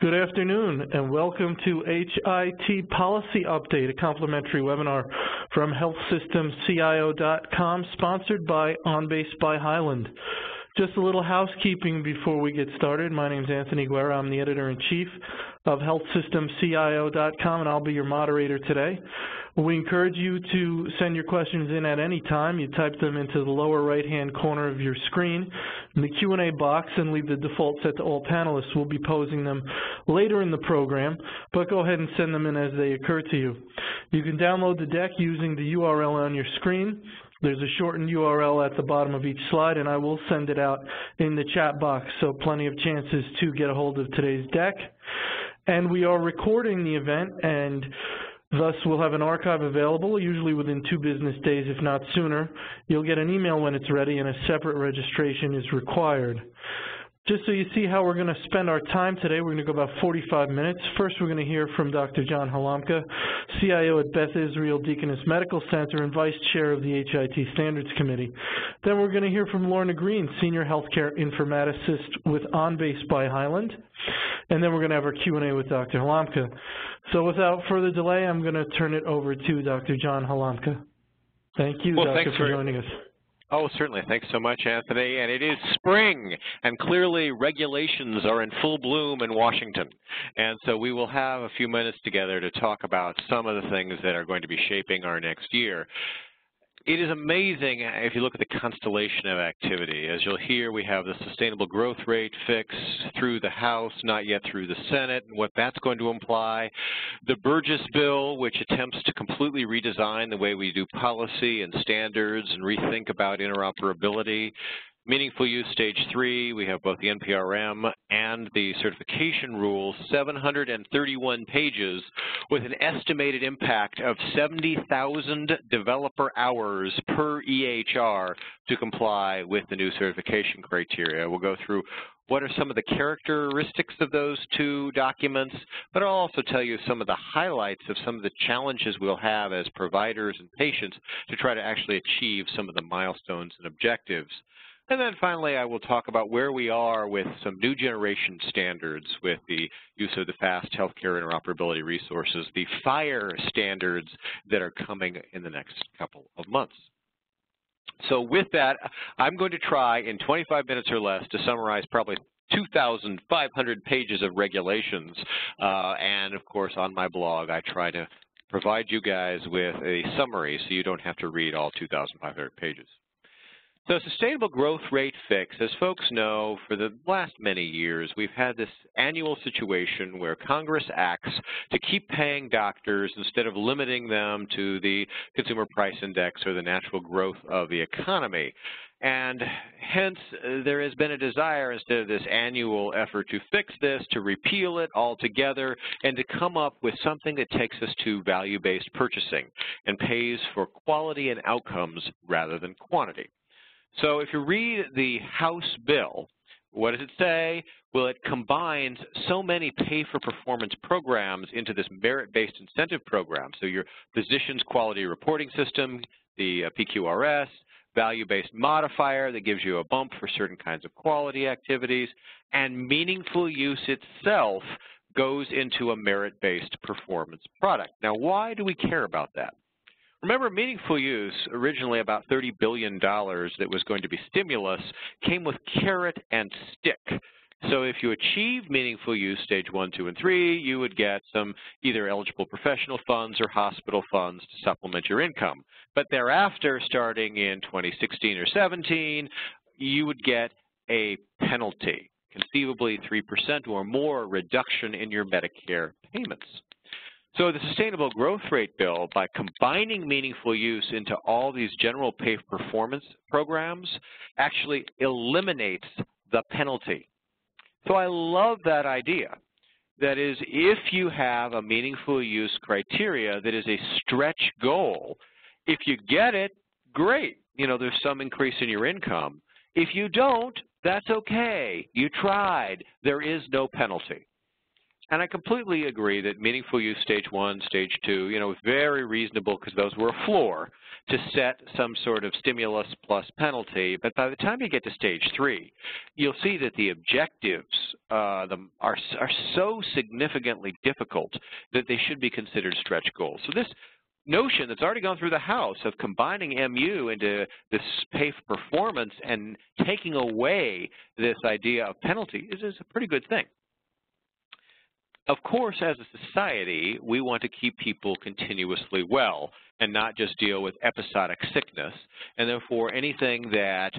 Good afternoon and welcome to HIT Policy Update, a complimentary webinar from healthsystemCIO.com, sponsored by OnBase by Highland. Just a little housekeeping before we get started. My name is Anthony Guerra. I'm the Editor-in-Chief of healthsystemCIO.com, and I'll be your moderator today. We encourage you to send your questions in at any time. You type them into the lower right-hand corner of your screen in the Q&A box and leave the default set to all panelists. We'll be posing them later in the program, but go ahead and send them in as they occur to you. You can download the deck using the URL on your screen. There's a shortened URL at the bottom of each slide, and I will send it out in the chat box, so plenty of chances to get a hold of today's deck. And we are recording the event, and thus we'll have an archive available, usually within 2 business days, if not sooner. You'll get an email when it's ready, and a separate registration is required. Just so you see how we're going to spend our time today, we're going to go about 45 minutes. First, we're going to hear from Dr. John Halamka, CIO at Beth Israel Deaconess Medical Center and Vice Chair of the HIT Standards Committee. Then we're going to hear from Lorna Green, Senior Healthcare Informaticist with OnBase by Highland. And then we're going to have our Q&A with Dr. Halamka. So without further delay, I'm going to turn it over to Dr. John Halamka. Thank you, Doctor, for joining us. Oh, certainly. Thanks so much, Anthony. And it is spring, and clearly regulations are in full bloom in Washington. And so we will have a few minutes together to talk about some of the things that are going to be shaping our next year. It is amazing if you look at the constellation of activity. As you'll hear, we have the sustainable growth rate fix through the House, not yet through the Senate, and what that's going to imply. The Burgess Bill, which attempts to completely redesign the way we do policy and standards and rethink about interoperability. Meaningful Use Stage 3, we have both the NPRM and the certification rules, 731 pages with an estimated impact of 70,000 developer hours per EHR to comply with the new certification criteria. We'll go through what are some of the characteristics of those 2 documents, but I'll also tell you some of the highlights of some of the challenges we'll have as providers and patients to try to actually achieve some of the milestones and objectives. And then finally, I will talk about where we are with some new generation standards with the use of the fast healthcare interoperability resources, the FHIR standards that are coming in the next couple of months. So with that, I'm going to try in 25 minutes or less to summarize probably 2,500 pages of regulations. And of course, on my blog, I try to provide you guys with a summary so you don't have to read all 2,500 pages. So sustainable growth rate fix, as folks know, for the last many years, we've had this annual situation where Congress acts to keep paying doctors instead of limiting them to the consumer price index or the natural growth of the economy. And hence, there has been a desire, instead of this annual effort to fix this, to repeal it altogether and to come up with something that takes us to value-based purchasing and pays for quality and outcomes rather than quantity. So if you read the House bill, what does it say? Well, it combines so many pay-for-performance programs into this merit-based incentive program. So your physician's quality reporting system, the PQRS, value-based modifier that gives you a bump for certain kinds of quality activities, and meaningful use itself goes into a merit-based performance product. Now, why do we care about that? Remember, meaningful use, originally about $30 billion that was going to be stimulus, came with carrot and stick. So if you achieve meaningful use stage 1, 2, and 3, you would get some either eligible professional funds or hospital funds to supplement your income. But thereafter, starting in 2016 or 17, you would get a penalty, conceivably 3% or more reduction in your Medicare payments. So the Sustainable Growth Rate Bill, by combining meaningful use into all these general pay performance programs, actually eliminates the penalty. So I love that idea. That is, if you have a meaningful use criteria that is a stretch goal, if you get it, great. You know, there's some increase in your income. If you don't, that's okay. You tried. There is no penalty. And I completely agree that meaningful use stage 1, stage 2, very reasonable because those were a floor to set some sort of stimulus plus penalty. But by the time you get to stage 3, you'll see that the objectives are so significantly difficult that they should be considered stretch goals. So this notion that's already gone through the House of combining MU into this pay for performance and taking away this idea of penalty is a pretty good thing. Of course, as a society, we want to keep people continuously well and not just deal with episodic sickness, and therefore anything that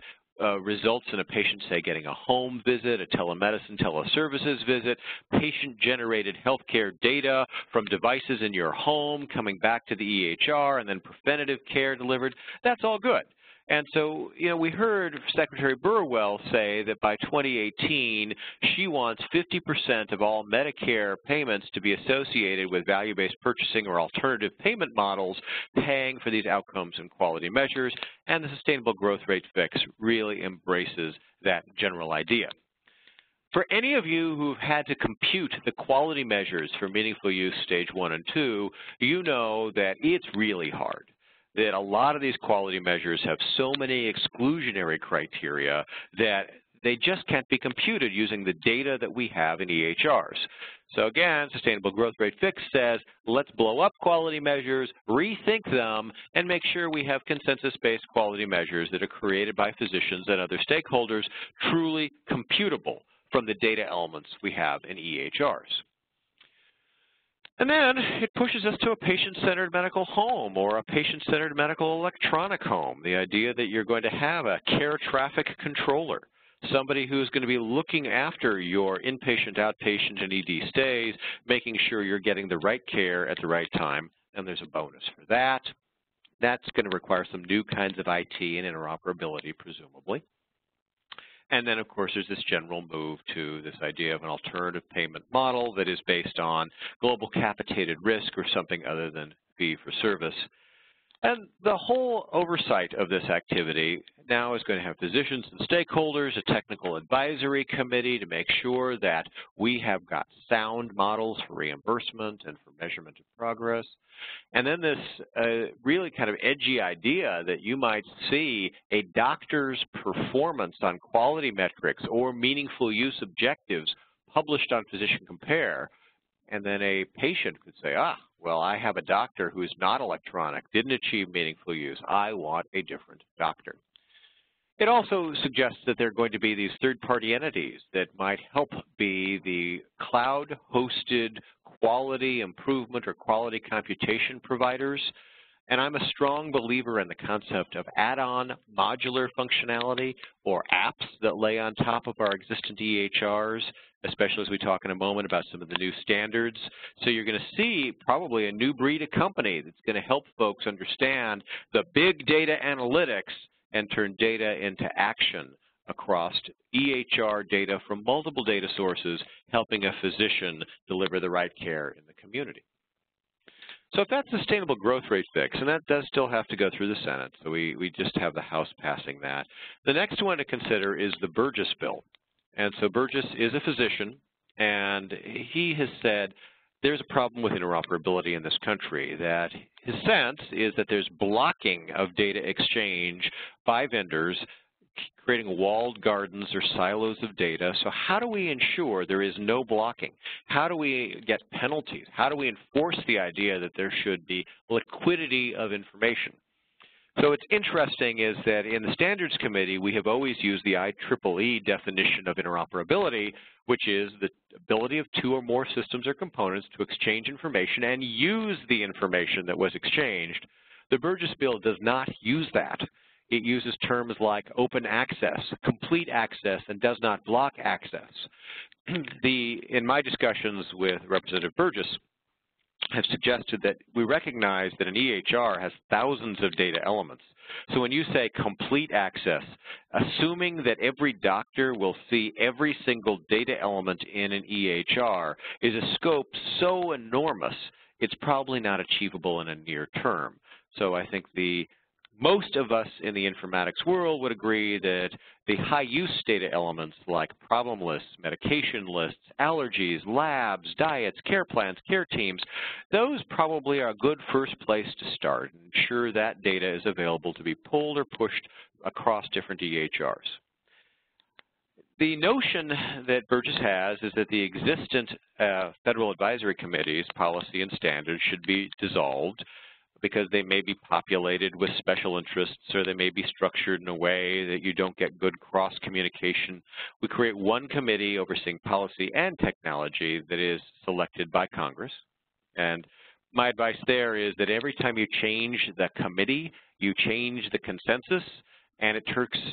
results in a patient, say, getting a home visit, a telemedicine, teleservices visit, patient-generated healthcare data from devices in your home coming back to the EHR, and then preventative care delivered, that's all good. And so, we heard Secretary Burwell say that by 2018, she wants 50% of all Medicare payments to be associated with value-based purchasing or alternative payment models paying for these outcomes and quality measures, and the Sustainable Growth Rate Fix really embraces that general idea. For any of you who've had to compute the quality measures for meaningful use stage 1 and 2, you know that it's really hard, that a lot of these quality measures have so many exclusionary criteria that they just can't be computed using the data that we have in EHRs. So again, Sustainable Growth Rate Fix says, let's blow up quality measures, rethink them, and make sure we have consensus-based quality measures that are created by physicians and other stakeholders, truly computable from the data elements we have in EHRs. And then it pushes us to a patient-centered medical home or a patient-centered medical electronic home, the idea that you're going to have a care traffic controller, somebody who's going to be looking after your inpatient, outpatient, and ED stays, making sure you're getting the right care at the right time, and there's a bonus for that. That's going to require some new kinds of IT and interoperability, presumably. And then, of course, there's this general move to this idea of an alternative payment model that is based on global capitated risk or something other than fee for service. And the whole oversight of this activity now is going to have physicians and stakeholders, a technical advisory committee to make sure that we have got sound models for reimbursement and for measurement of progress. And then this really kind of edgy idea that you might see a doctor's performance on quality metrics or meaningful use objectives published on Physician Compare, and then a patient could say, well, I have a doctor who is not electronic, didn't achieve meaningful use. I want a different doctor. It also suggests that there are going to be these third-party entities that might help be the cloud-hosted quality improvement or quality computation providers. And I'm a strong believer in the concept of add-on modular functionality or apps that lay on top of our existing EHRs, especially as we talk in a moment about some of the new standards. So you're going to see probably a new breed of company that's going to help folks understand the big data analytics and turn data into action across EHR data from multiple data sources, helping a physician deliver the right care in the community. So if that's Sustainable Growth Rate Fix, and that does still have to go through the Senate, so we just have the House passing that. The next one to consider is the Burgess Bill. And so Burgess is a physician, and he has said there's a problem with interoperability in this country, that his sense is that there's blocking of data exchange by vendors, creating walled gardens or silos of data. So how do we ensure there is no blocking? How do we get penalties? How do we enforce the idea that there should be liquidity of information? So what's interesting is that in the Standards Committee, we have always used the IEEE definition of interoperability, which is the ability of two or more systems or components to exchange information and use the information that was exchanged. The Burgess Bill does not use that. It uses terms like open access, complete access, and does not block access. In my discussions with Representative Burgess, have suggested that we recognize that an EHR has thousands of data elements. So when you say complete access, assuming that every doctor will see every single data element in an EHR is a scope so enormous, it's probably not achievable in a near term. So I think the most of us in the informatics world would agree that the high-use data elements like problem lists, medication lists, allergies, labs, diets, care plans, care teams, those probably are a good first place to start and ensure that data is available to be pulled or pushed across different EHRs. The notion that Burgess has is that the existent federal advisory committees, policy and standards, should be dissolved because they may be populated with special interests or they may be structured in a way that you don't get good cross-communication. We create one committee overseeing policy and technology that is selected by Congress. And my advice there is that every time you change the committee, you change the consensus, and it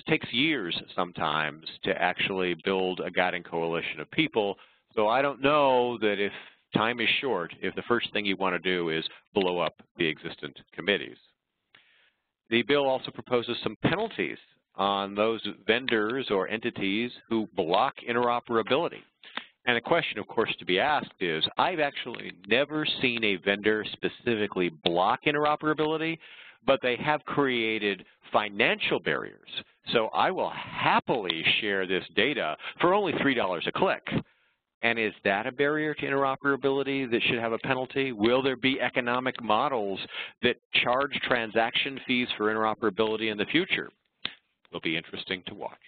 takes years sometimes to actually build a guiding coalition of people. So I don't know that if time is short, if the first thing you want to do is blow up the existent committees. The bill also proposes some penalties on those vendors or entities who block interoperability. And the question, of course, to be asked is, I've actually never seen a vendor specifically block interoperability, but they have created financial barriers. So I will happily share this data for only $3 a click. And is that a barrier to interoperability that should have a penalty? Will there be economic models that charge transaction fees for interoperability in the future? It'll be interesting to watch.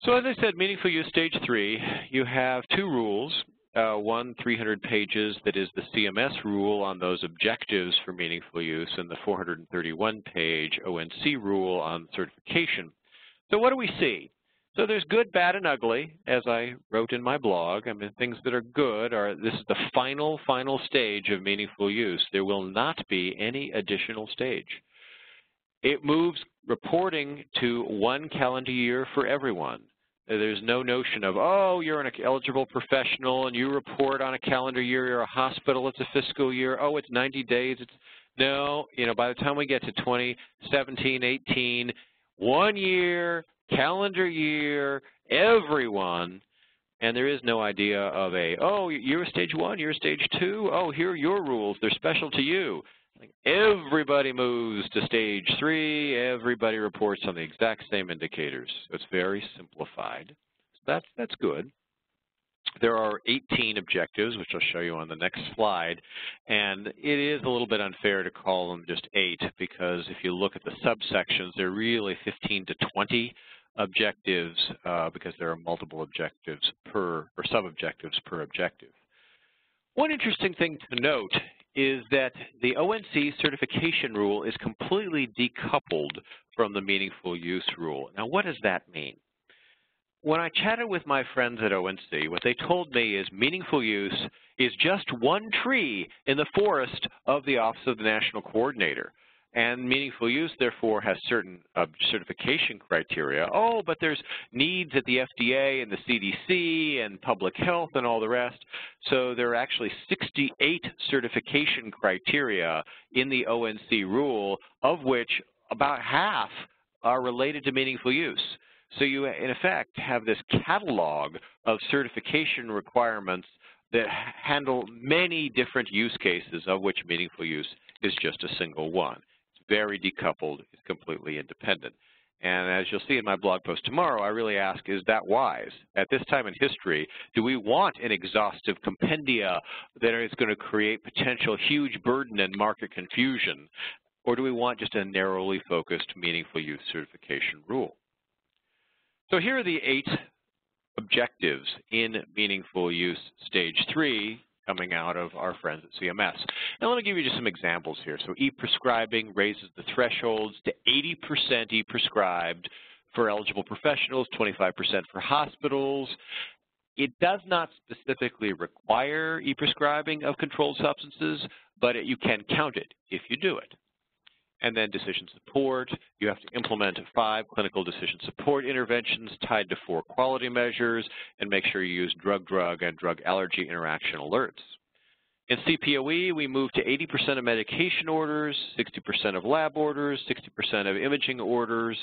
So as I said, Meaningful Use Stage 3, you have two rules. One, 300 pages, that is the CMS rule on those objectives for meaningful use, and the 431-page ONC rule on certification. So what do we see? So there's good, bad, and ugly, as I wrote in my blog. I mean, things that are good are, this is the final stage of meaningful use. There will not be any additional stage. It moves reporting to 1 calendar year for everyone. There's no notion of, oh, you're an eligible professional and you report on a calendar year, you're a hospital, it's a fiscal year, oh, it's 90 days. No, by the time we get to 2017, 18, 1 year, calendar year, everyone, and there is no idea of oh, you're a stage 1, you're a stage 2, oh, here are your rules, they're special to you. Everybody moves to stage 3, everybody reports on the exact same indicators. So it's very simplified. So that's good. There are 18 objectives, which I'll show you on the next slide, and it is a little bit unfair to call them just 8 because if you look at the subsections, they're really 15 to 20 objectives because there are multiple objectives or sub-objectives per objective. One interesting thing to note is that the ONC certification rule is completely decoupled from the meaningful use rule. Now, what does that mean? When I chatted with my friends at ONC, what they told me is meaningful use is just one tree in the forest of the Office of the National Coordinator. And meaningful use, therefore, has certain certification criteria. Oh, but there's needs at the FDA and the CDC and public health and all the rest. So there are actually 68 certification criteria in the ONC rule, of which about half are related to meaningful use. So you, in effect, have this catalog of certification requirements that handle many different use cases, of which meaningful use is just a single one. Very decoupled, it's completely independent. And as you'll see in my blog post tomorrow, I really ask, is that wise? At this time in history, do we want an exhaustive compendia that is going to create potential huge burden and market confusion? Or do we want just a narrowly focused meaningful use certification rule? So here are the 8 objectives in meaningful use stage 3 coming out of our friends at CMS. Now let me give you just some examples here. So e-prescribing raises the thresholds to 80% e-prescribed for eligible professionals, 25% for hospitals. It does not specifically require e-prescribing of controlled substances, but you can count it if you do it. And then decision support, you have to implement 5 clinical decision support interventions tied to 4 quality measures and make sure you use drug-drug and drug allergy interaction alerts. In CPOE, we move to 80% of medication orders, 60% of lab orders, 60% of imaging orders,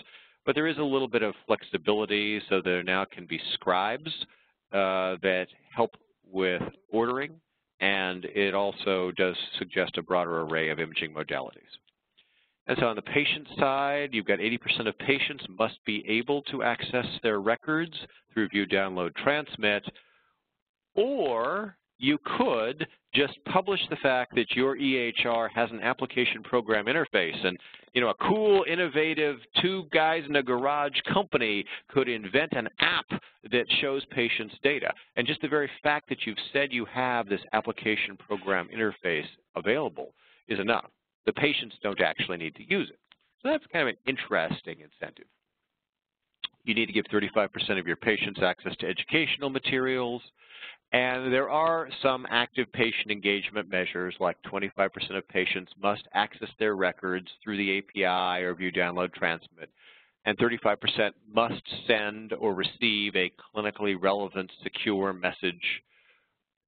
but there is a little bit of flexibility, so there now can be scribes that help with ordering, and it also does suggest a broader array of imaging modalities. And so on the patient side, you've got 80% of patients must be able to access their records through view, download, transmit, or you could just publish the fact that your EHR has an application program interface. And, you know, a cool, innovative, two guys in a garage company could invent an app that shows patients' data. And just the very fact that you've said you have this application program interface available is enough. The patients don't actually need to use it. So that's kind of an interesting incentive. You need to give 35% of your patients access to educational materials. And there are some active patient engagement measures, like 25% of patients must access their records through the API or view, download, transmit, and 35% must send or receive a clinically relevant, secure message.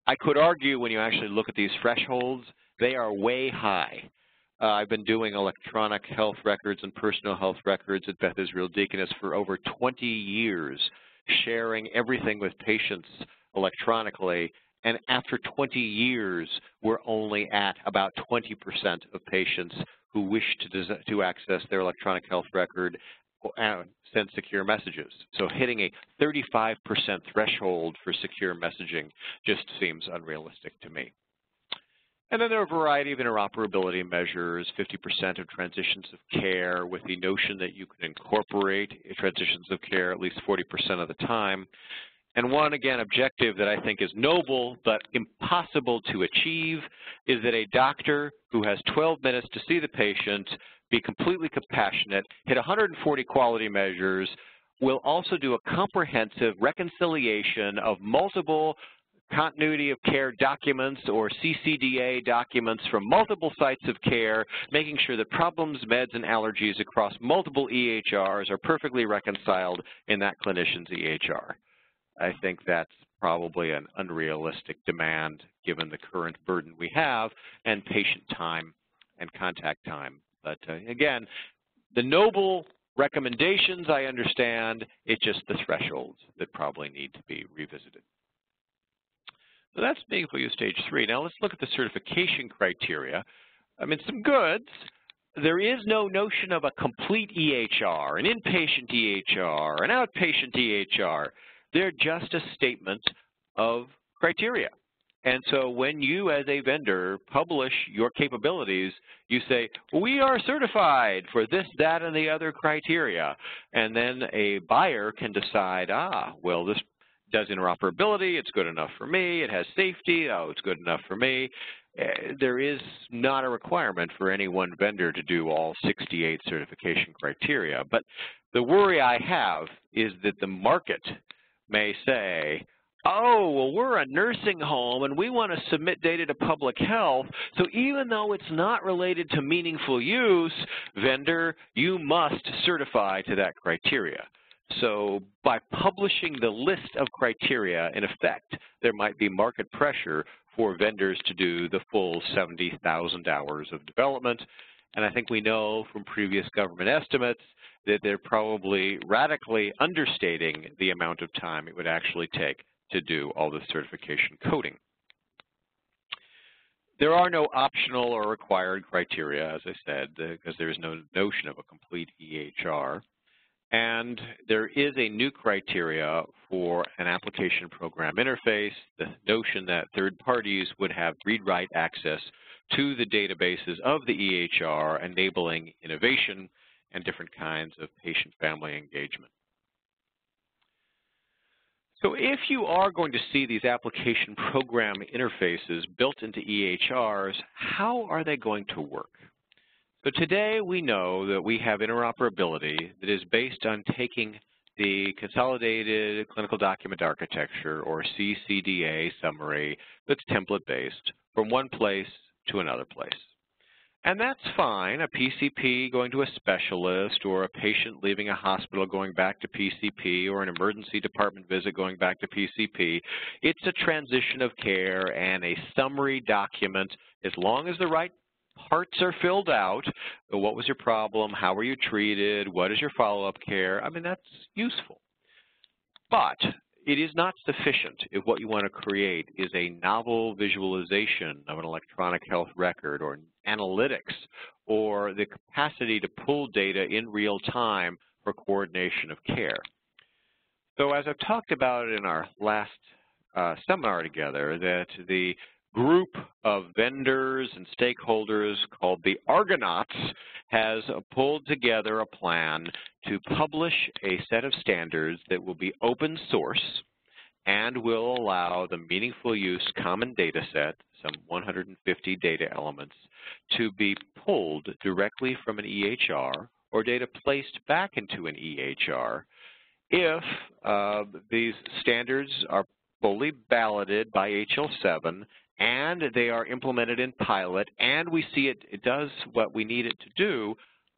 I could argue when you actually look at these thresholds, they are way high. I've been doing electronic health records and personal health records at Beth Israel Deaconess for over 20 years, sharing everything with patients electronically, and after 20 years, we're only at about 20% of patients who wish to access their electronic health record and send secure messages. So hitting a 35% threshold for secure messaging just seems unrealistic to me. And then there are a variety of interoperability measures, 50% of transitions of care, with the notion that you can incorporate transitions of care at least 40% of the time. And one, again, objective that I think is noble but impossible to achieve is that a doctor who has 12 minutes to see the patient, be completely compassionate, hit 140 quality measures, will also do a comprehensive reconciliation of multiple continuity of care documents or CCDA documents from multiple sites of care, making sure that problems, meds, and allergies across multiple EHRs are perfectly reconciled in that clinician's EHR. I think that's probably an unrealistic demand given the current burden we have and patient time and contact time. But again, the noble recommendations I understand, it's just the thresholds that probably need to be revisited. So that's Meaningful Use Stage 3. Now let's look at the certification criteria. I mean, some goods. There is no notion of a complete EHR, an inpatient EHR, an outpatient EHR. They're just a statement of criteria. And so when you as a vendor publish your capabilities, you say, we are certified for this, that, and the other criteria. And then a buyer can decide, well, this does interoperability, it's good enough for me, it has safety, it's good enough for me. There is not a requirement for any one vendor to do all 68 certification criteria. But the worry I have is that the market may say, oh, well, we're a nursing home and we want to submit data to public health, so even though it's not related to meaningful use, vendor, you must certify to that criteria. So by publishing the list of criteria, in effect, there might be market pressure for vendors to do the full 70,000 hours of development. And I think we know from previous government estimates that they're probably radically understating the amount of time it would actually take to do all the certification coding. There are no optional or required criteria, as I said, because there is no notion of a complete EHR. And there is a new criteria for an application program interface, the notion that third parties would have read-write access to the databases of the EHR, enabling innovation and different kinds of patient-family engagement. So if you are going to see these application program interfaces built into EHRs, how are they going to work? So today we know that we have interoperability that is based on taking the Consolidated Clinical Document Architecture, or CCDA summary, that's template-based from one place to another place. And that's fine, a PCP going to a specialist, or a patient leaving a hospital going back to PCP, or an emergency department visit going back to PCP. It's a transition of care and a summary document, as long as the right parts are filled out. What was your problem? How were you treated? What is your follow-up care? I mean, that's useful. But it is not sufficient if what you want to create is a novel visualization of an electronic health record or analytics or the capacity to pull data in real time for coordination of care. So as I've talked about in our last seminar together, that the group of vendors and stakeholders called the Argonauts has pulled together a plan to publish a set of standards that will be open source and will allow the meaningful use common data set, some 150 data elements, to be pulled directly from an EHR or data placed back into an EHR if these standards are fully validated by HL7 and they are implemented in pilot and we see it does what we need it to do.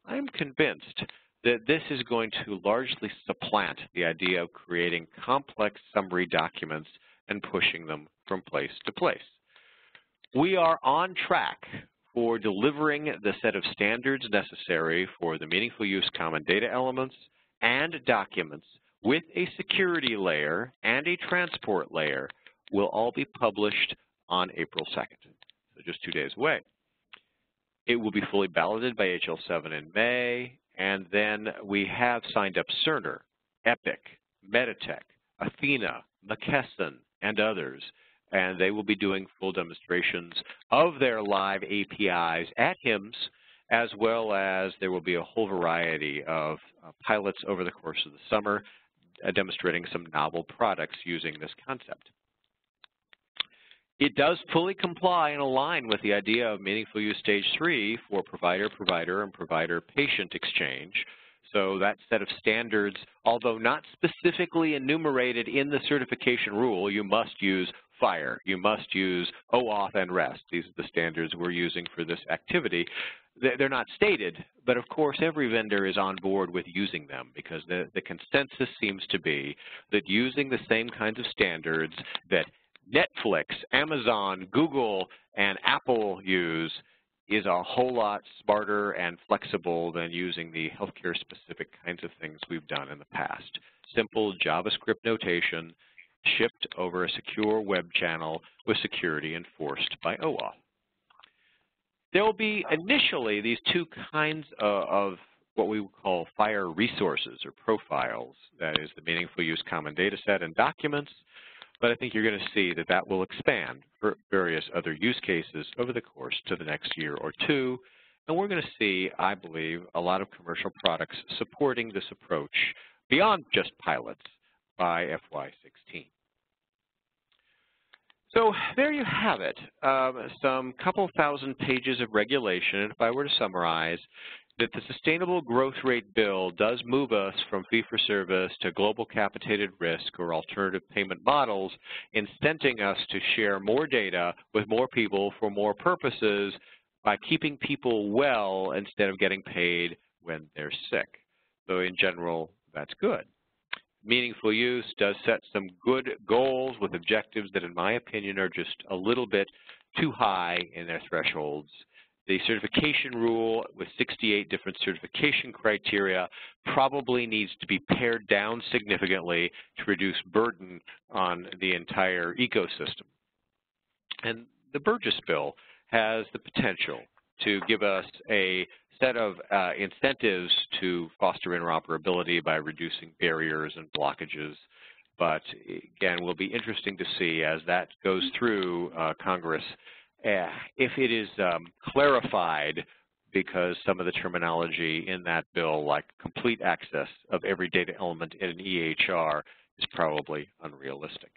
I'm convinced that this is going to largely supplant the idea of creating complex summary documents and pushing them from place to place. We are on track for delivering the set of standards necessary for the meaningful use common data elements and documents with a security layer and a transport layer will all be published on April 2nd, so just 2 days away. It will be fully validated by HL7 in May, and then we have signed up Cerner, Epic, Meditech, Athena, McKesson, and others, and they will be doing full demonstrations of their live APIs at HIMSS, as well as there will be a whole variety of pilots over the course of the summer demonstrating some novel products using this concept. It does fully comply and align with the idea of meaningful use stage 3 for provider-provider and provider-patient exchange. So that set of standards, although not specifically enumerated in the certification rule, you must use FHIR, you must use OAuth and REST. These are the standards we're using for this activity. They're not stated, but of course every vendor is on board with using them because the consensus seems to be that using the same kinds of standards that Netflix, Amazon, Google, and Apple use is a whole lot smarter and flexible than using the healthcare-specific kinds of things we've done in the past. Simple JavaScript notation shipped over a secure web channel with security enforced by OAuth. There will be initially these two kinds of what we would call FHIR resources or profiles, that is the meaningful use common data set and documents, but I think you're going to see that that will expand for various other use cases over the course to the next year or two, and we're going to see, I believe, a lot of commercial products supporting this approach beyond just pilots by FY16. So there you have it, some couple thousand pages of regulation. And if I were to summarize, that the Sustainable Growth Rate Bill does move us from fee-for-service to global capitated risk or alternative payment models, incenting us to share more data with more people for more purposes by keeping people well instead of getting paid when they're sick. So in general, that's good. Meaningful use does set some good goals with objectives that, in my opinion, are just a little bit too high in their thresholds. The certification rule with 68 different certification criteria probably needs to be pared down significantly to reduce burden on the entire ecosystem. And the Burgess Bill has the potential to give us a set of incentives to foster interoperability by reducing barriers and blockages. But again, will be interesting to see as that goes through Congress if it is clarified, because some of the terminology in that bill, like complete access of every data element in an EHR, is probably unrealistic.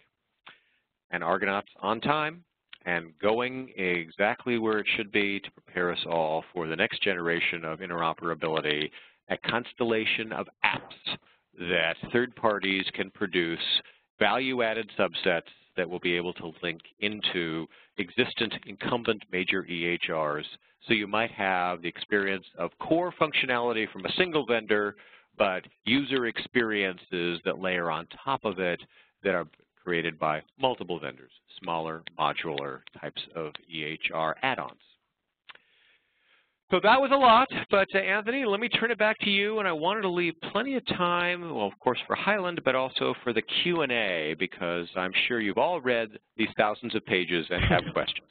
And Argonauts on time and going exactly where it should be to prepare us all for the next generation of interoperability, a constellation of apps that third parties can produce value-added subsets that will be able to link into existent incumbent major EHRs. So you might have the experience of core functionality from a single vendor, but user experiences that layer on top of it that are created by multiple vendors, smaller modular types of EHR add-ons. So that was a lot, but Anthony, let me turn it back to you, and I wanted to leave plenty of time, well, of course, for Highland, but also for the Q&A, because I'm sure you've all read these thousands of pages and have questions.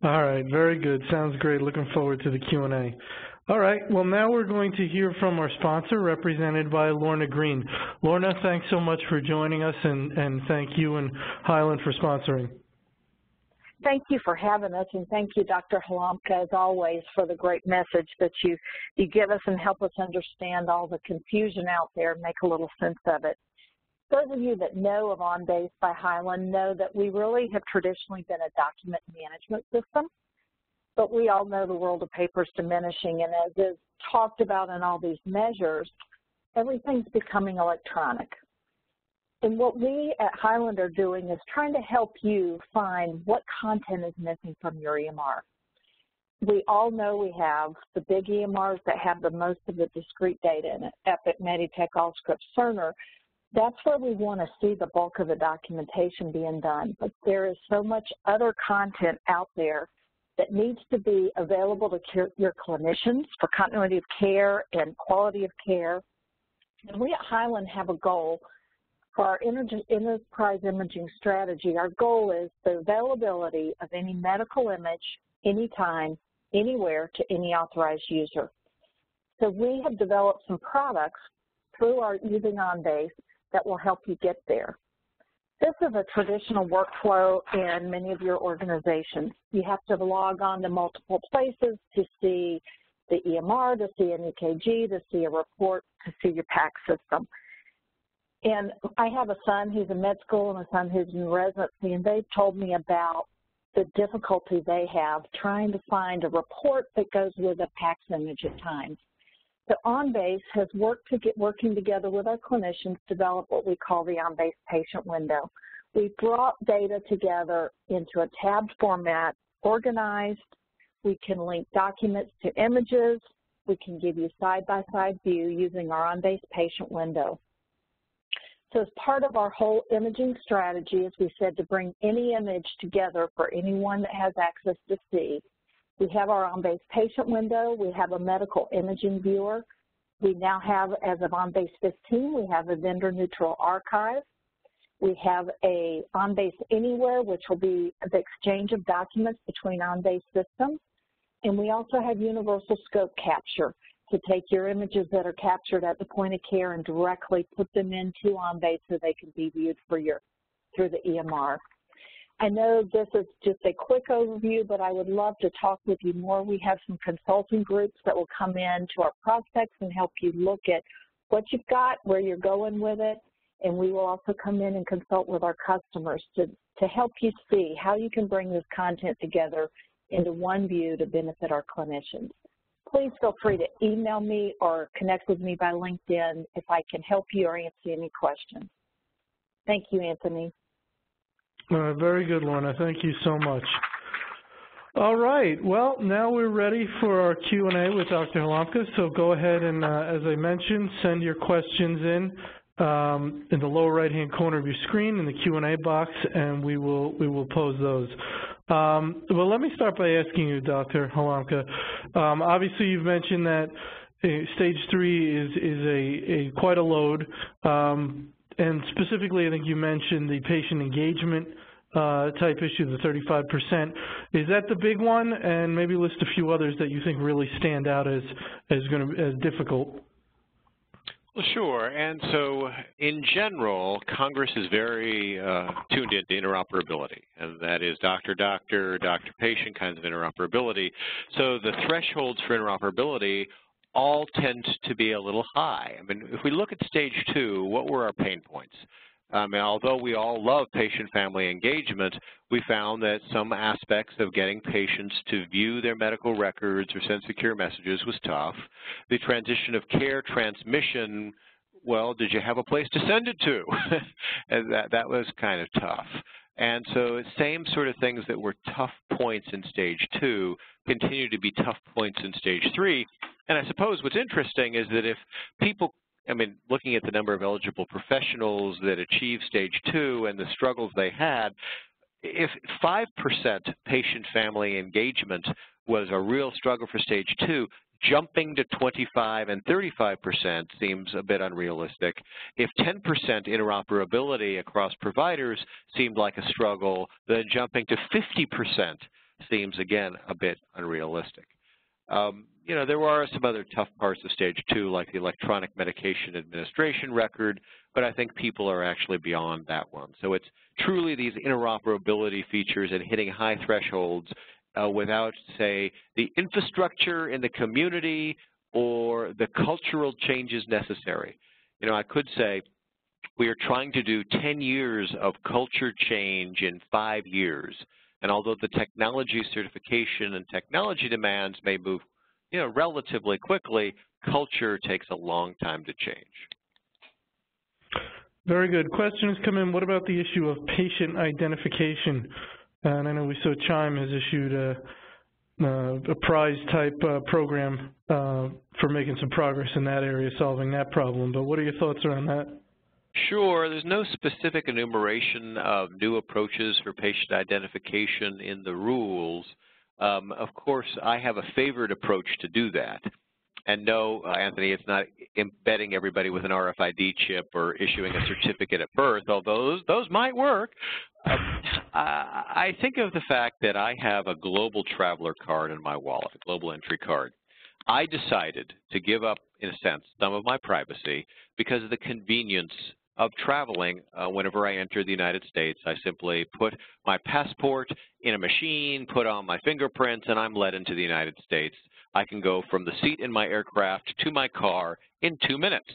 All right, very good. Sounds great. Looking forward to the Q&A. All right, well, now we're going to hear from our sponsor, represented by Lorna Green. Lorna, thanks so much for joining us, and thank you and Highland for sponsoring. Thank you for having us, and thank you, Dr. Halamka, as always, for the great message that you give us and help us understand all the confusion out there and make a little sense of it. Those of you that know of OnBase by Highland know that we really have traditionally been a document management system, but we all know the world of paper is diminishing, and as is talked about in all these measures, everything's becoming electronic. And what we at Highland are doing is trying to help you find what content is missing from your EMR. We all know we have the big EMRs that have the most of the discrete data in it, Epic, Meditech, Allscripts, Cerner. That's where we want to see the bulk of the documentation being done. But there is so much other content out there that needs to be available to your clinicians for continuity of care and quality of care. And we at Highland have a goal. For our enterprise imaging strategy, our goal is the availability of any medical image, anytime, anywhere, to any authorized user. So we have developed some products through our using OnBase that will help you get there. This is a traditional workflow in many of your organizations. You have to log on to multiple places to see the EMR, to see an EKG, to see a report, to see your PACS system. And I have a son who's in med school and a son who's in residency, and they've told me about the difficulty they have trying to find a report that goes with a PACS image at times. So OnBase has working together with our clinicians to develop what we call the OnBase patient window. We brought data together into a tabbed format, organized. We can link documents to images. We can give you side-by-side view using our OnBase patient window. So as part of our whole imaging strategy, as we said, to bring any image together for anyone that has access to see, we have our OnBase patient window. We have a medical imaging viewer. We now have, as of OnBase 15, we have a vendor-neutral archive. We have a OnBase Anywhere, which will be the exchange of documents between OnBase systems. And we also have universal scope capture to take your images that are captured at the point of care and directly put them into OnBase so they can be viewed for through the EMR. I know this is just a quick overview, but I would love to talk with you more. We have some consulting groups that will come in to our prospects and help you look at what you've got, where you're going with it, and we will also come in and consult with our customers to help you see how you can bring this content together into one view to benefit our clinicians. Please feel free to email me or connect with me by LinkedIn if I can help you or answer any questions. Thank you, Anthony. Very good, Lorna. Thank you so much. All right. Well, now we're ready for our Q&A with Dr. Halamka. So go ahead and, as I mentioned, send your questions in the lower right-hand corner of your screen in the Q&A box, and we will pose those. Well, let me start by asking you, Dr. Halamka. Obviously, you've mentioned that stage 3 is quite a load, and specifically, I think you mentioned the patient engagement type issue, the 35%. Is that the big one? And maybe list a few others that you think really stand out as difficult. Well, sure. And so, in general, Congress is very tuned into interoperability, and that is doctor-doctor, doctor-patient kinds of interoperability. So the thresholds for interoperability all tend to be a little high. I mean, if we look at stage 2, what were our pain points? Although we all love patient-family engagement, we found that some aspects of getting patients to view their medical records or send secure messages was tough. The transition of care transmission, well, did you have a place to send it to? And that was kind of tough. And so same sort of things that were tough points in stage 2 continue to be tough points in stage 3. And I suppose what's interesting is that if people, looking at the number of eligible professionals that achieved stage 2 and the struggles they had, if 5% patient-family engagement was a real struggle for stage 2. Jumping to 25 and 35% seems a bit unrealistic. If 10% interoperability across providers seemed like a struggle, then jumping to 50% seems, again, a bit unrealistic. You know, there are some other tough parts of stage 2, like the electronic medication administration record, but I think people are actually beyond that one. So it's truly these interoperability features and hitting high thresholds without, say, the infrastructure in the community or the cultural changes necessary. You know, I could say we are trying to do 10 years of culture change in 5 years. And although the technology certification and technology demands may move, you know, relatively quickly, culture takes a long time to change. Very good. Questions come in. What about the issue of patient identification? And I know we saw Chime has issued a prize-type program for making some progress in that area, solving that problem. But what are your thoughts around that? Sure. There's no specific enumeration of new approaches for patient identification in the rules. Of course, I have a favored approach to do that. And no, Anthony, it's not embedding everybody with an RFID chip or issuing a certificate at birth, although those might work. I think of the fact that I have a global traveler card in my wallet, a global entry card. I decided to give up, in a sense, some of my privacy because of the convenience of traveling. Whenever I enter the United States, I simply put my passport in a machine, put on my fingerprints, and I'm led into the United States. I can go from the seat in my aircraft to my car in 2 minutes.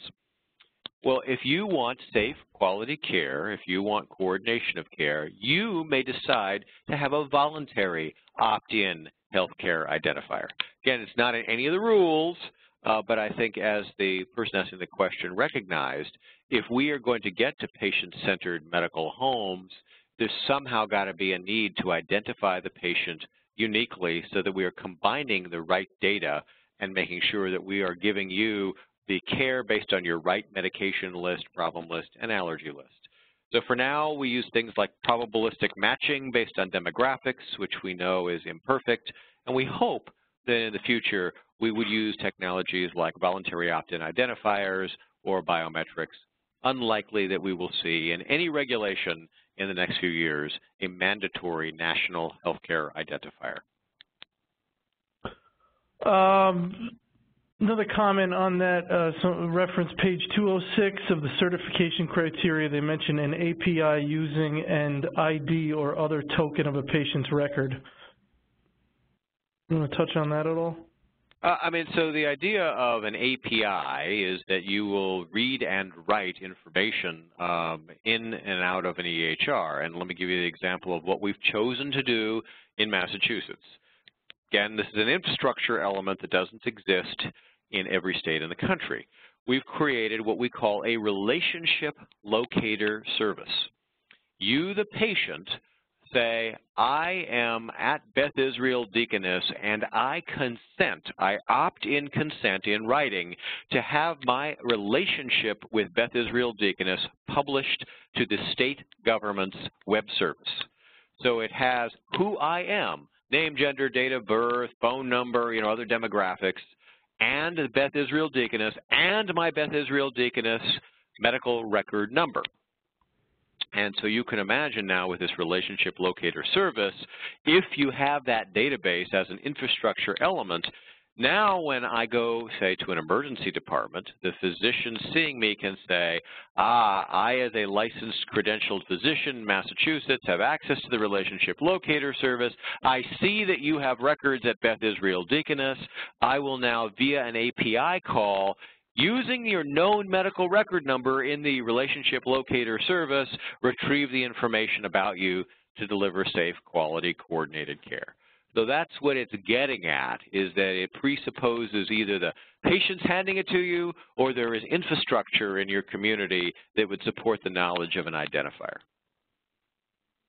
Well, if you want safe, quality care, if you want coordination of care, you may decide to have a voluntary opt-in healthcare identifier. Again, it's not in any of the rules, but I think as the person asking the question recognized, if we are going to get to patient-centered medical homes, there's somehow got to be a need to identify the patient uniquely so that we are combining the right data and making sure that we are giving you the care based on your right medication list, problem list, and allergy list. So for now, we use things like probabilistic matching based on demographics, which we know is imperfect, and we hope that in the future we would use technologies like voluntary opt-in identifiers or biometrics. Unlikely that we will see in any regulation in the next few years a mandatory national healthcare identifier. Another comment on that, reference page 206 of the certification criteria. They mention an API using an ID or other token of a patient's record. You want to touch on that at all? So the idea of an API is that you will read and write information in and out of an EHR. And let me give you the example of what we've chosen to do in Massachusetts. Again, this is an infrastructure element that doesn't exist in every state in the country. We've created what we call a relationship locator service. You, the patient, say, I am at Beth Israel Deaconess, and I consent, I opt in consent in writing to have my relationship with Beth Israel Deaconess published to the state government's web service. So it has who I am, name, gender, date of birth, phone number, other demographics, and the Beth Israel Deaconess, and my Beth Israel Deaconess medical record number. And so you can imagine now with this relationship locator service, if you have that database as an infrastructure element, now when I go, say, to an emergency department, the physician seeing me can say, I as a licensed credentialed physician in Massachusetts have access to the relationship locator service. I see that you have records at Beth Israel Deaconess. I will now, via an API call, using your known medical record number in the relationship locator service, retrieve the information about you to deliver safe, quality, coordinated care. So that's what it's getting at, is that it presupposes either the patient's handing it to you or there is infrastructure in your community that would support the knowledge of an identifier.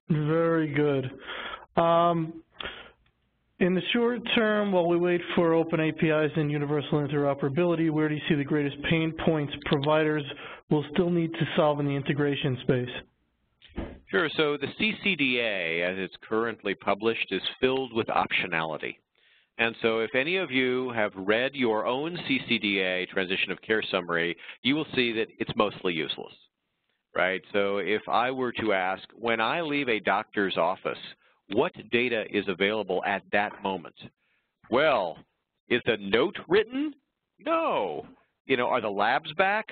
Very good. In the short term, while we wait for open APIs and universal interoperability, where do you see the greatest pain points providers will still need to solve in the integration space? Sure. So the CCDA, as it's currently published, is filled with optionality. And so if any of you have read your own CCDA, Transition of Care Summary, you will see that it's mostly useless, right? So if I were to ask, when I leave a doctor's office, what data is available at that moment? Well, is the note written? No. You know, are the labs back?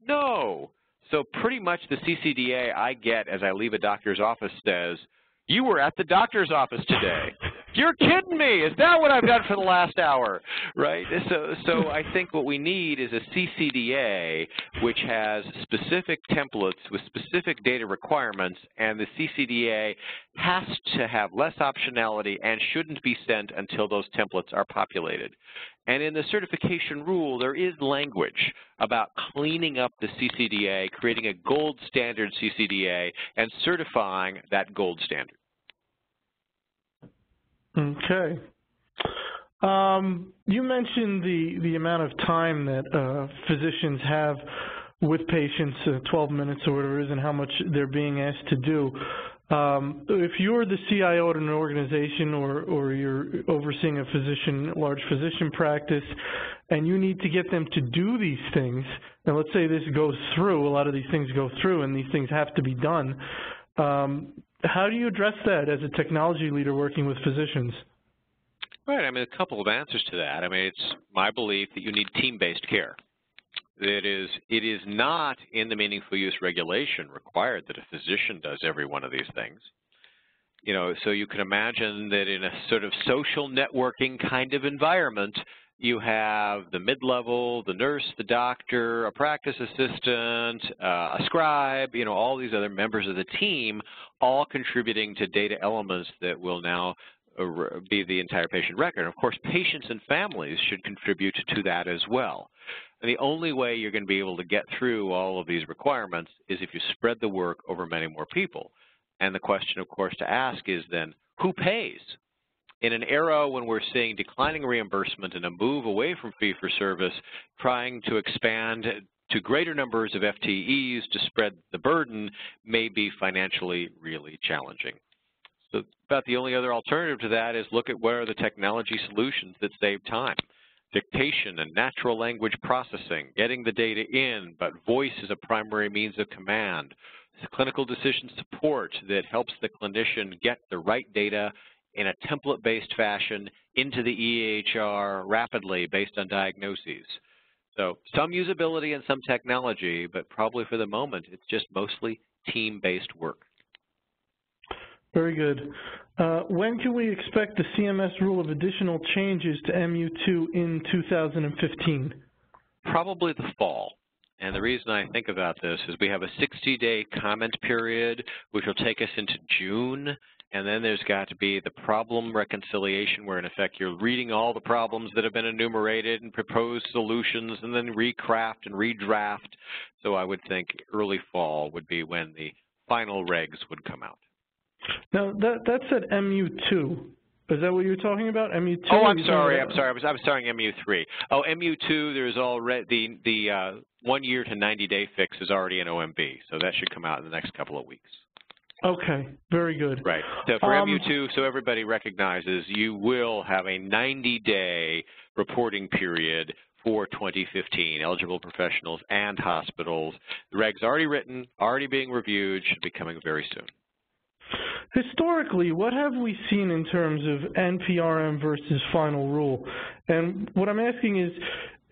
No. So pretty much the CCDA I get as I leave a doctor's office says, you were at the doctor's office today. You're kidding me. Is that what I've done for the last hour? Right? So I think what we need is a CCDA which has specific templates with specific data requirements, and the CCDA has to have less optionality and shouldn't be sent until those templates are populated. And in the certification rule, there is language about cleaning up the CCDA, creating a gold standard CCDA, and certifying that gold standard. Okay. You mentioned the amount of time that physicians have with patients, 12 minutes or whatever it is, and how much they're being asked to do. If you're the CIO at an organization or you're overseeing a large physician practice, and you need to get them to do these things, and let's say this goes through, a lot of these things go through and these things have to be done, how do you address that as a technology leader working with physicians? Right. I mean, a couple of answers to that. I mean, it's my belief that you need team-based care. It is not in the meaningful use regulation required that a physician does every one of these things. You know, so you can imagine that in a sort of social networking kind of environment, you have the mid-level, the nurse, the doctor, a practice assistant, a scribe, you know, all these other members of the team all contributing to data elements that will now be the entire patient record. Of course, patients and families should contribute to that as well. And the only way you're going to be able to get through all of these requirements is if you spread the work over many more people. And the question, of course, to ask is then, who pays? In an era when we're seeing declining reimbursement and a move away from fee-for-service, trying to expand to greater numbers of FTEs to spread the burden may be financially really challenging. So about the only other alternative to that is look at what are the technology solutions that save time. Dictation and natural language processing, getting the data in, but voice is a primary means of command. Clinical decision support that helps the clinician get the right data in a template-based fashion into the EHR rapidly based on diagnoses. So some usability and some technology, but probably for the moment, it's just mostly team-based work. Very good. When can we expect the CMS rule of additional changes to MU2 in 2015? Probably the fall. And the reason I think about this is we have a 60-day comment period, which will take us into June. And then there's got to be the problem reconciliation, where in effect you're reading all the problems that have been enumerated and proposed solutions and then recraft and redraft. So I would think early fall would be when the final regs would come out. Now, that's at MU2. Is that what you're talking about, MU2? Oh, I'm sorry. I was starting MU3. Oh, MU2, there's already the 1 year to 90-day fix is already in OMB, so that should come out in the next couple of weeks. Okay, very good. Right. So for MU2, so everybody recognizes you will have a 90-day reporting period for 2015, eligible professionals and hospitals. The reg's already written, already being reviewed, should be coming very soon. Historically, what have we seen in terms of NPRM versus final rule? And what I'm asking is,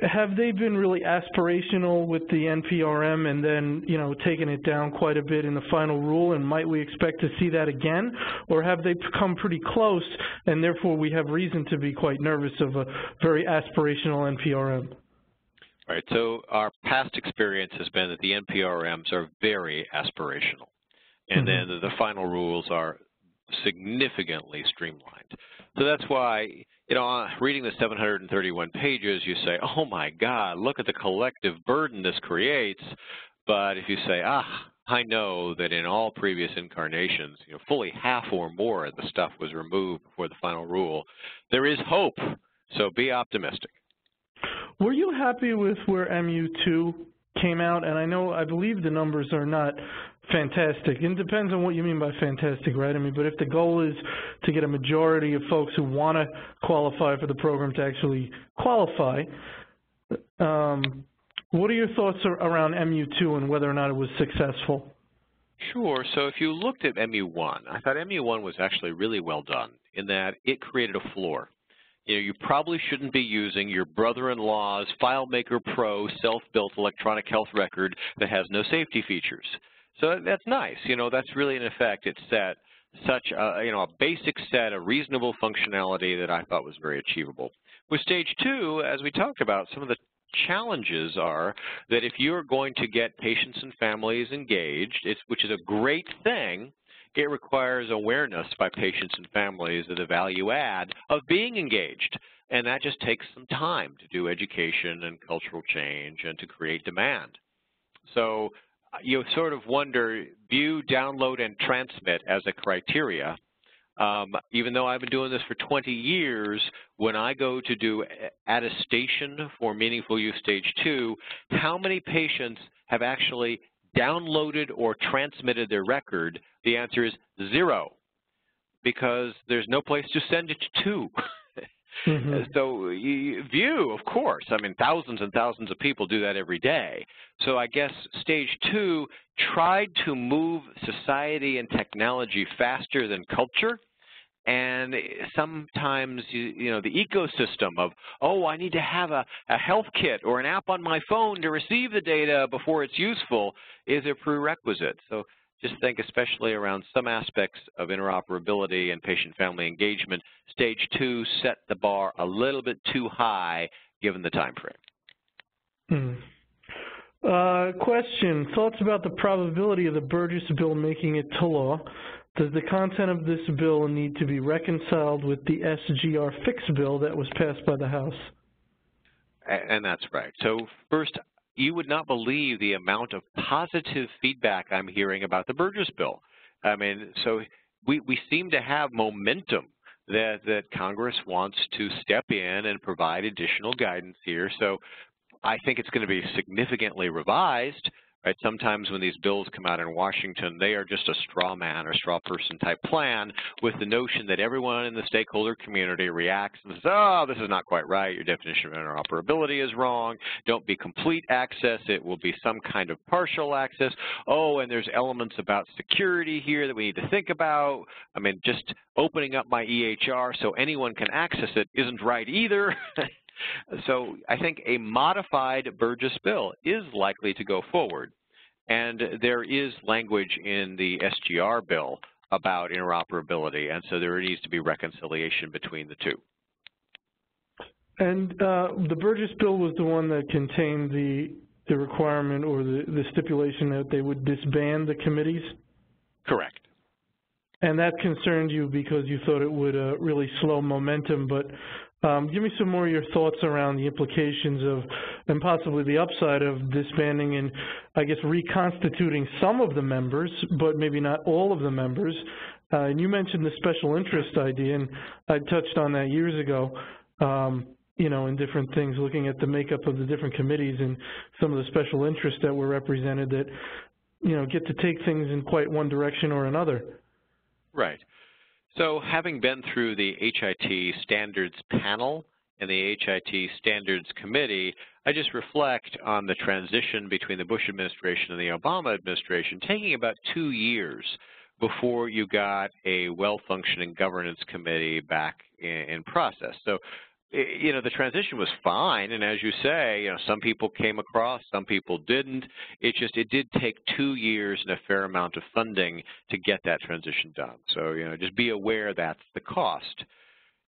have they been really aspirational with the NPRM and then, you know, taken it down quite a bit in the final rule, and might we expect to see that again? Or have they come pretty close and therefore we have reason to be quite nervous of a very aspirational NPRM? All right, so our past experience has been that the NPRMs are very aspirational. And then the final rules are significantly streamlined. So that's why, you know, reading the 731 pages, you say, oh my God, look at the collective burden this creates. But if you say, I know that in all previous incarnations, you know, fully half or more of the stuff was removed before the final rule, there is hope. So be optimistic. Were you happy with where MU2 came out? And I believe the numbers are not fantastic. It depends on what you mean by fantastic, right? I mean, but if the goal is to get a majority of folks who want to qualify for the program to actually qualify, what are your thoughts around MU2 and whether or not it was successful? Sure. So if you looked at MU1, I thought MU1 was actually really well done in that it created a floor. You know, you probably shouldn't be using your brother-in-law's FileMaker Pro self-built electronic health record that has no safety features. So that's nice. You know, that's really, in effect, it set such a, a basic set of reasonable functionality that I thought was very achievable. With Stage 2, as we talked about, some of the challenges are that if you're going to get patients and families engaged, which is a great thing, it requires awareness by patients and families of the value add of being engaged. And that just takes some time to do education and cultural change and to create demand. So you sort of wonder, view, download, and transmit as a criteria. Even though I've been doing this for 20 years, when I go to do attestation for Meaningful Use Stage 2, how many patients have actually downloaded or transmitted their record? The answer is 0, because there's no place to send it to. So view, of course, I mean, thousands and thousands of people do that every day. So I guess Stage 2 tried to move society and technology faster than culture. And sometimes, the ecosystem of, oh, I need to have a health kit or an app on my phone to receive the data before it's useful is a prerequisite. So just think, especially around some aspects of interoperability and patient-family engagement, Stage 2 set the bar a little bit too high given the time frame. Question, thoughts about the probability of the Burgess Bill making it to law? Does the content of this bill need to be reconciled with the SGR fix bill that was passed by the House? And that's right. So first, you would not believe the amount of positive feedback I'm hearing about the Burgess Bill. I mean, so we seem to have momentum that Congress wants to step in and provide additional guidance here. So I think it's going to be significantly revised. Right? Sometimes when these bills come out in Washington, they are just a straw man or straw person type plan with the notion that everyone in the stakeholder community reacts and says, oh, this is not quite right. Your definition of interoperability is wrong. Don't be complete access. It will be some kind of partial access. Oh, and there's elements about security here that we need to think about. I mean, just opening up my EHR so anyone can access it isn't right either. So I think a modified Burgess Bill is likely to go forward. And there is language in the SGR bill about interoperability, and so there needs to be reconciliation between the two. And the Burgess Bill was the one that contained the requirement or the stipulation that they would disband the committees? Correct. And that concerned you because you thought it would really slow momentum, but give me some more of your thoughts around the implications of, and possibly the upside of disbanding and, I guess, reconstituting some of the members, but maybe not all of the members. And you mentioned the special interest idea, and I touched on that years ago, in different things, looking at the makeup of the different committees and some of the special interests that were represented that, get to take things in quite one direction or another. Right. So having been through the HIT Standards Panel and the HIT Standards Committee, I just reflect on the transition between the Bush administration and the Obama administration, taking about 2 years before you got a well-functioning governance committee back in process. So, the transition was fine, and as you say, some people came across, some people didn't. It did take 2 years and a fair amount of funding to get that transition done. So, just be aware that's the cost.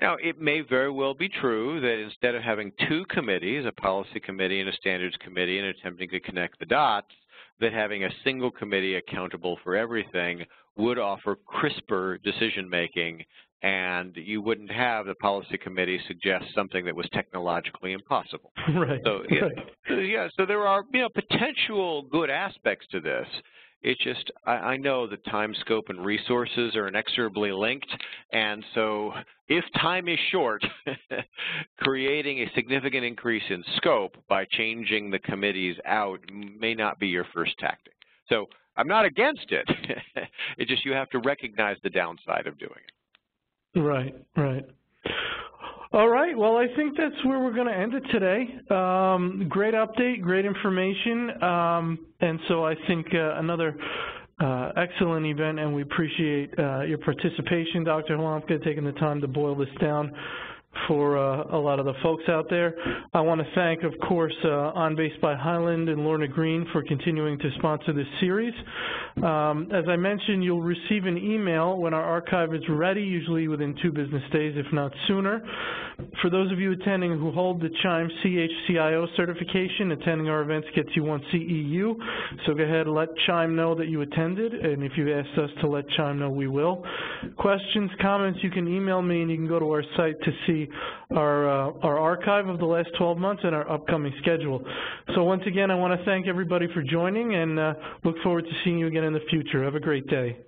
Now, it may very well be true that instead of having 2 committees, a policy committee and a standards committee, and attempting to connect the dots, that having a single committee accountable for everything would offer crisper decision-making, and you wouldn't have the policy committee suggest something that was technologically impossible. Right. So, so there are, potential good aspects to this. It's just, I know that time, scope, and resources are inexorably linked, and so if time is short, creating a significant increase in scope by changing the committees out may not be your first tactic. So I'm not against it. It's just you have to recognize the downside of doing it. Right, right. All right, well, I think that's where we're going to end it today. Great update, great information, and so I think another excellent event, and we appreciate your participation, Dr. Halamka, taking the time to boil this down for a lot of the folks out there. I want to thank, of course, On Base by Highland and Lorna Green for continuing to sponsor this series. As I mentioned, you'll receive an email when our archive is ready, usually within 2 business days, if not sooner. For those of you attending who hold the CHIME CHCIO certification, attending our events gets you 1 CEU. So go ahead and let CHIME know that you attended, and if you asked us to let CHIME know, we will. Questions, comments, you can email me, and you can go to our site to see our archive of the last 12 months and our upcoming schedule. So once again, I want to thank everybody for joining, and look forward to seeing you again in the future. Have a great day.